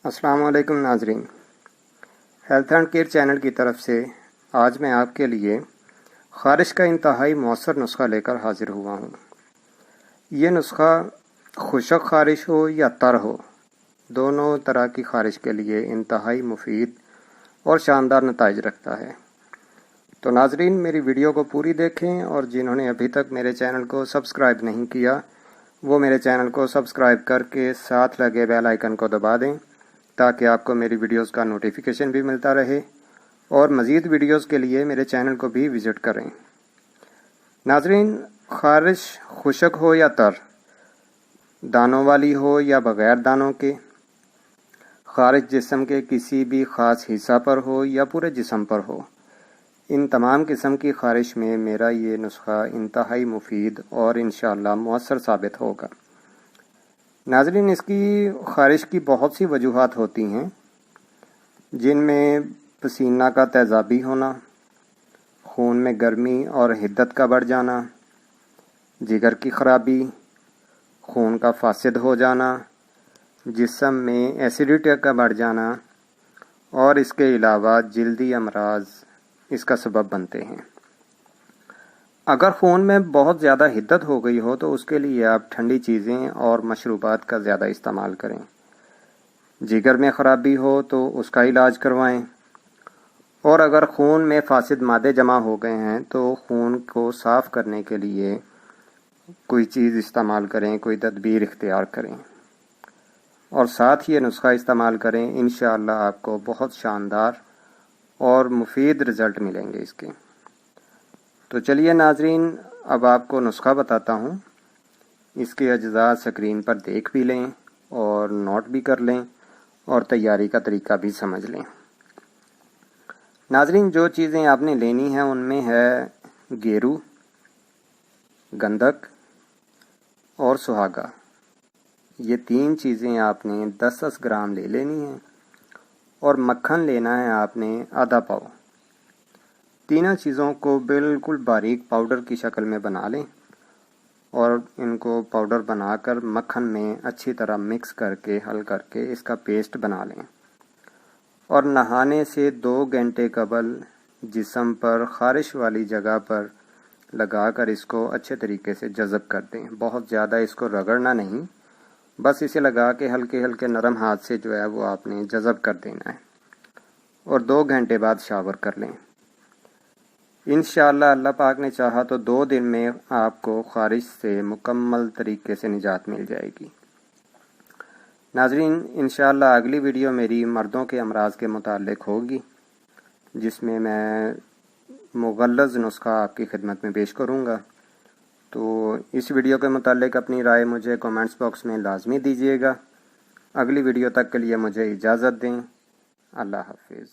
السلام علیکم ناظرین، ہیلتھ اینڈ کیئر چینل کی طرف سے آج میں آپ کے لیے خارش کا انتہائی مؤثر نسخہ لے کر حاضر ہوا ہوں۔ یہ نسخہ خشک خارش ہو یا تر ہو، دونوں طرح کی خارش کے لیے انتہائی مفید اور شاندار نتائج رکھتا ہے۔ تو ناظرین، میری ویڈیو کو پوری دیکھیں، اور جنہوں نے ابھی تک میرے چینل کو سبسکرائب نہیں کیا وہ میرے چینل کو سبسکرائب کر کے ساتھ لگے بیل آئیکن کو دبا دیں تاکہ آپ کو میری ویڈیوز کا نوٹیفیکیشن بھی ملتا رہے، اور مزید ویڈیوز کے لیے میرے چینل کو بھی وزٹ کریں۔ ناظرین، خارش خشک ہو یا تر، دانوں والی ہو یا بغیر دانوں کے، خارش جسم کے کسی بھی خاص حصہ پر ہو یا پورے جسم پر ہو، ان تمام قسم کی خارش میں میرا یہ نسخہ انتہائی مفید اور انشاءاللہ مؤثر ثابت ہوگا۔ ناظرین، اس کی خارش کی بہت سی وجوہات ہوتی ہیں، جن میں پسینہ کا تیزابی ہونا، خون میں گرمی اور حدت کا بڑھ جانا، جگر کی خرابی، خون کا فاسد ہو جانا، جسم میں ایسیڈیٹی کا بڑھ جانا، اور اس کے علاوہ جلدی امراض اس کا سبب بنتے ہیں۔ اگر خون میں بہت زیادہ حدت ہو گئی ہو تو اس کے لیے آپ ٹھنڈی چیزیں اور مشروبات کا زیادہ استعمال کریں۔ جگر میں خرابی ہو تو اس کا علاج کروائیں، اور اگر خون میں فاسد مادے جمع ہو گئے ہیں تو خون کو صاف کرنے کے لیے کوئی چیز استعمال کریں، کوئی تدبیر اختیار کریں، اور ساتھ یہ نسخہ استعمال کریں۔ انشاءاللہ آپ کو بہت شاندار اور مفید رزلٹ ملیں گے اس کے۔ تو چلیے ناظرین، اب آپ کو نسخہ بتاتا ہوں۔ اس کے اجزاء سکرین پر دیکھ بھی لیں اور نوٹ بھی کر لیں، اور تیاری کا طریقہ بھی سمجھ لیں۔ ناظرین، جو چیزیں آپ نے لینی ہیں ان میں ہے گیرو، گندھک اور سہاگا۔ یہ تین چیزیں آپ نے 10 گرام لے لینی ہیں، اور مکھن لینا ہے آپ نے آدھا پاؤ۔ تینوں چیزوں کو بالکل باریک پاؤڈر کی شکل میں بنا لیں، اور ان کو پاؤڈر بنا کر مکھن میں اچھی طرح مکس کر کے حل کر کے اس کا پیسٹ بنا لیں، اور نہانے سے 2 گھنٹے قبل جسم پر خارش والی جگہ پر لگا کر اس کو اچھے طریقے سے جذب کر دیں۔ بہت زیادہ اس کو رگڑنا نہیں، بس اسے لگا کے ہلکے ہلکے نرم ہاتھ سے جو ہے وہ آپ نے جذب کر دینا ہے، اور 2 گھنٹے بعد شاور کر لیں۔ انشاءاللہ اللہ پاک نے چاہا تو 2 دن میں آپ کو خارش سے مکمل طریقے سے نجات مل جائے گی۔ ناظرین، انشاءاللہ اگلی ویڈیو میری مردوں کے امراض کے متعلق ہوگی، جس میں مغلظ نسخہ آپ کی خدمت میں پیش کروں گا۔ تو اس ویڈیو کے متعلق اپنی رائے مجھے کامنٹس باکس میں لازمی دیجیے گا۔ اگلی ویڈیو تک کے لیے مجھے اجازت دیں۔ اللہ حافظ۔